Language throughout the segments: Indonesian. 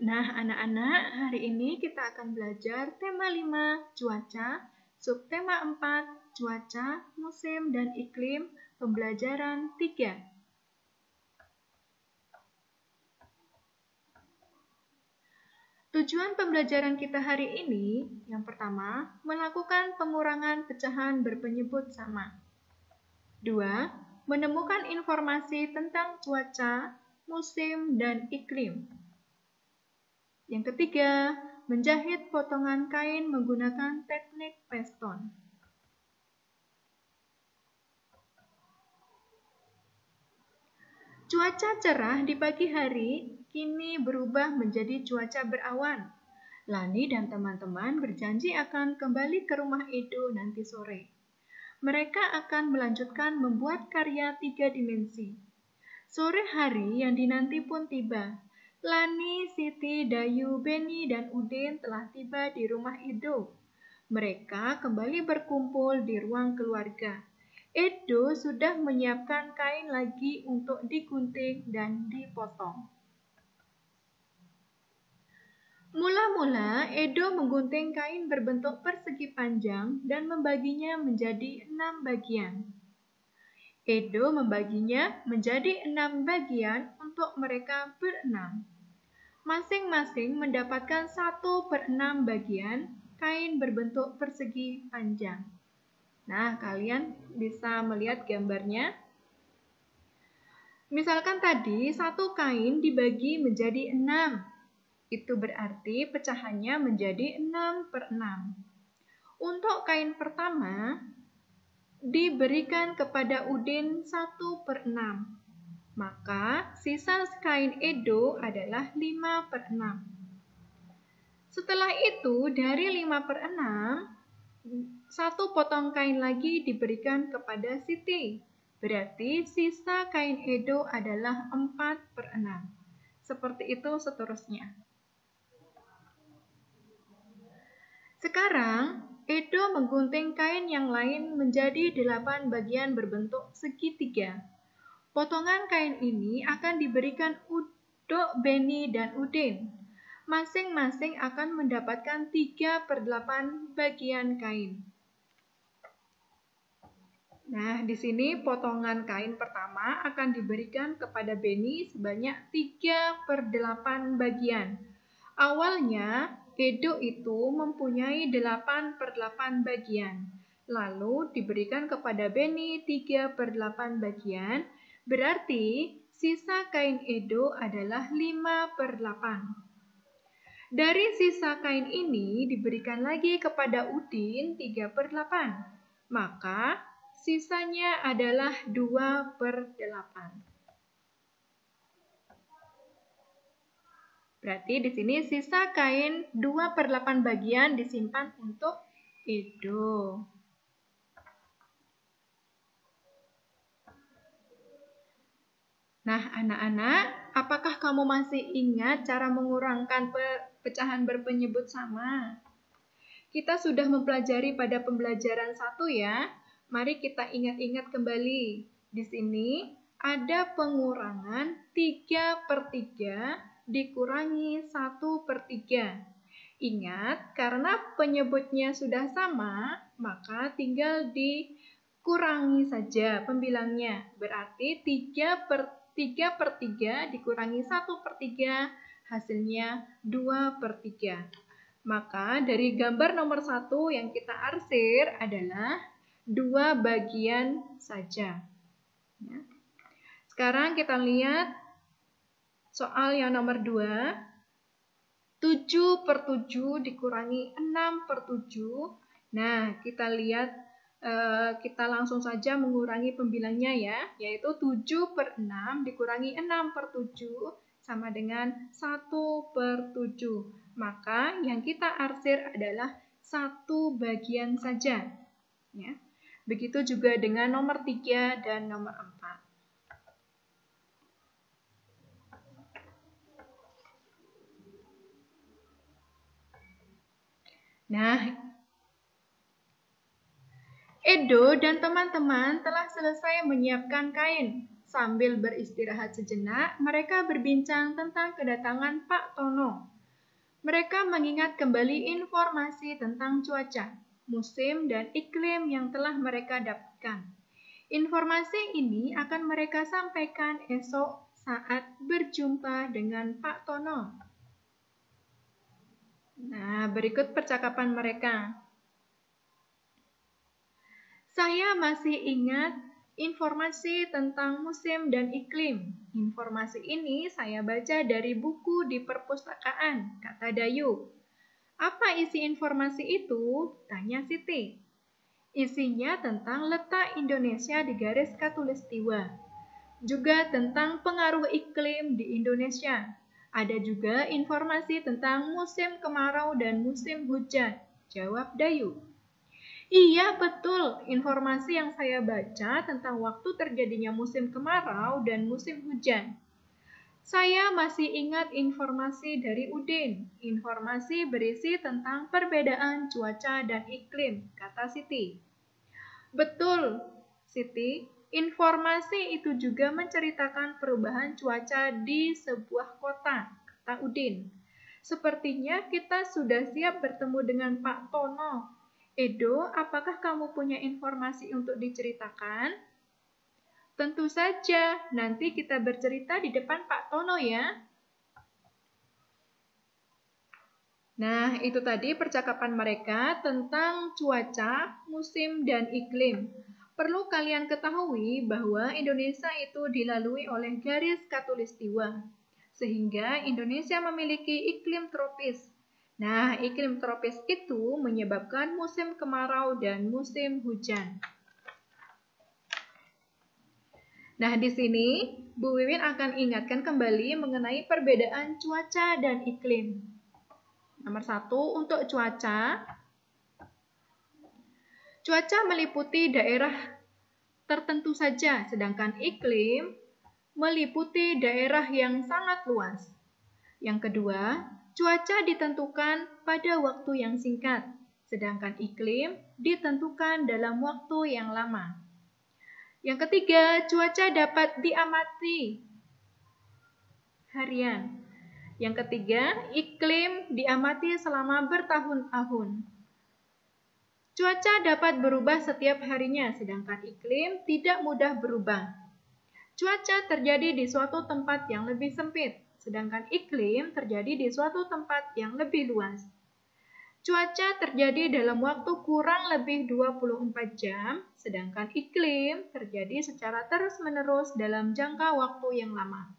Nah, anak-anak, hari ini kita akan belajar tema 5, cuaca, subtema 4, cuaca, musim, dan iklim, pembelajaran 3. Tujuan pembelajaran kita hari ini, yang pertama, melakukan pengurangan pecahan berpenyebut sama. 2. Menemukan informasi tentang cuaca, musim, dan iklim. Yang ketiga, menjahit potongan kain menggunakan teknik Peston. Cuaca cerah di pagi hari kini berubah menjadi cuaca berawan. Lani dan teman-teman berjanji akan kembali ke rumah Edo nanti sore. Mereka akan melanjutkan membuat karya 3 dimensi. Sore hari yang dinanti pun tiba. Lani, Siti, Dayu, Beni, dan Udin telah tiba di rumah Edo. Mereka kembali berkumpul di ruang keluarga. Edo sudah menyiapkan kain lagi untuk digunting dan dipotong. Mula-mula, Edo menggunting kain berbentuk persegi panjang dan membaginya menjadi 6 bagian. Edo membaginya menjadi 6 bagian untuk mereka berenam. Masing-masing mendapatkan 1/6 bagian kain berbentuk persegi panjang. Nah, kalian bisa melihat gambarnya. Misalkan tadi satu kain dibagi menjadi 6. Itu berarti pecahannya menjadi 6/6. Untuk kain pertama, diberikan kepada Udin 1/6. Maka sisa kain Edo adalah 5/6. Setelah itu, dari 5/6, satu potong kain lagi diberikan kepada Siti. Berarti sisa kain Edo adalah 4/6. Seperti itu seterusnya. Sekarang, Edo menggunting kain yang lain menjadi 8 bagian berbentuk segitiga. Potongan kain ini akan diberikan Udo, Beni, dan Udin. Masing-masing akan mendapatkan 3/8 bagian kain. Nah, di sini potongan kain pertama akan diberikan kepada Beni sebanyak 3/8 bagian. Awalnya, Edo itu mempunyai 8/8 bagian. Lalu diberikan kepada Beni 3/8 bagian. Berarti sisa kain Edo adalah 5/8. Dari sisa kain ini diberikan lagi kepada Udin 3/8. Maka sisanya adalah 2/8. Berarti di sini sisa kain 2/8 bagian disimpan untuk Edo. Nah, anak-anak, apakah kamu masih ingat cara mengurangkan pecahan berpenyebut sama? Kita sudah mempelajari pada pembelajaran 1 ya. Mari kita ingat-ingat kembali. Di sini ada pengurangan 3/3 dikurangi 1/3. Ingat, karena penyebutnya sudah sama, maka tinggal dikurangi saja pembilangnya. Berarti 3/3 dikurangi 1/3, hasilnya 2/3. Maka dari gambar nomor 1 yang kita arsir adalah 2 bagian saja. Sekarang kita lihat soal yang nomor 2. 7/7 dikurangi 6/7. Nah, kita lihat, kita langsung saja mengurangi pembilangnya ya, yaitu 7/6 dikurangi 6/7 sama dengan 1/7. Maka yang kita arsir adalah 1 bagian saja. Ya. Begitu juga dengan nomor 3 dan nomor 4. Nah, Edo dan teman-teman telah selesai menyiapkan kain. Sambil beristirahat sejenak, mereka berbincang tentang kedatangan Pak Tono. Mereka mengingat kembali informasi tentang cuaca, musim, dan iklim yang telah mereka dapatkan. Informasi ini akan mereka sampaikan esok saat berjumpa dengan Pak Tono. Nah, berikut percakapan mereka. Saya masih ingat informasi tentang musim dan iklim. Informasi ini saya baca dari buku di perpustakaan, kata Dayu. Apa isi informasi itu? Tanya Siti. Isinya tentang letak Indonesia di garis khatulistiwa. Juga tentang pengaruh iklim di Indonesia. Ada juga informasi tentang musim kemarau dan musim hujan, jawab Dayu. Iya, betul. Informasi yang saya baca tentang waktu terjadinya musim kemarau dan musim hujan. Saya masih ingat informasi dari Udin. Informasi berisi tentang perbedaan cuaca dan iklim, kata Siti. Betul, Siti. Informasi itu juga menceritakan perubahan cuaca di sebuah kota, kata Udin. Sepertinya kita sudah siap bertemu dengan Pak Tono. Edo, apakah kamu punya informasi untuk diceritakan? Tentu saja, nanti kita bercerita di depan Pak Tono ya. Nah, itu tadi percakapan mereka tentang cuaca, musim, dan iklim. Perlu kalian ketahui bahwa Indonesia itu dilalui oleh garis khatulistiwa, sehingga Indonesia memiliki iklim tropis. Nah, iklim tropis itu menyebabkan musim kemarau dan musim hujan. Nah, di sini Bu Wiwin akan ingatkan kembali mengenai perbedaan cuaca dan iklim. Nomor 1, untuk cuaca. Cuaca meliputi daerah tertentu saja, sedangkan iklim meliputi daerah yang sangat luas. Yang kedua, cuaca ditentukan pada waktu yang singkat, sedangkan iklim ditentukan dalam waktu yang lama. Yang ketiga, cuaca dapat diamati harian. Yang ketiga, iklim diamati selama bertahun-tahun. Cuaca dapat berubah setiap harinya, sedangkan iklim tidak mudah berubah. Cuaca terjadi di suatu tempat yang lebih sempit, sedangkan iklim terjadi di suatu tempat yang lebih luas. Cuaca terjadi dalam waktu kurang lebih 24 jam, sedangkan iklim terjadi secara terus-menerus dalam jangka waktu yang lama.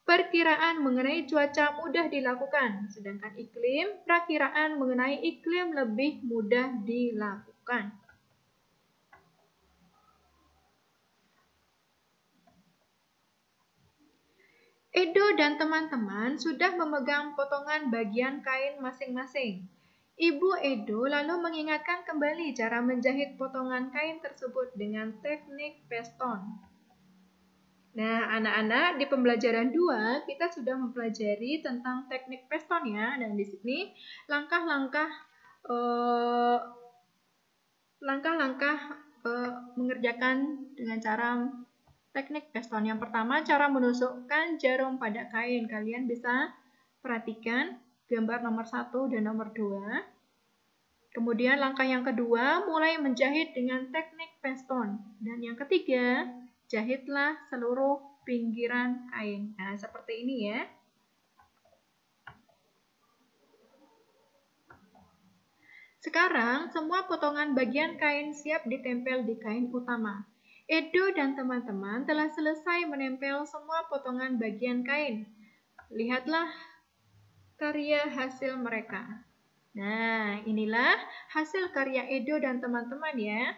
Perkiraan mengenai cuaca mudah dilakukan, sedangkan perakiraan mengenai iklim lebih mudah dilakukan. Edo dan teman-teman sudah memegang potongan bagian kain masing-masing. Ibu Edo lalu mengingatkan kembali cara menjahit potongan kain tersebut dengan teknik peston. Nah, anak-anak, di pembelajaran 2 kita sudah mempelajari tentang teknik peston ya, dan di sini langkah-langkah mengerjakan dengan cara teknik peston. Yang pertama, cara menusukkan jarum pada kain. Kalian bisa perhatikan gambar nomor 1 dan nomor 2. Kemudian langkah yang kedua, mulai menjahit dengan teknik peston. Dan yang ketiga, jahitlah seluruh pinggiran kain. Nah, seperti ini ya. Sekarang, semua potongan bagian kain siap ditempel di kain utama. Edo dan teman-teman telah selesai menempel semua potongan bagian kain. Lihatlah karya hasil mereka. Nah, inilah hasil karya Edo dan teman-teman ya.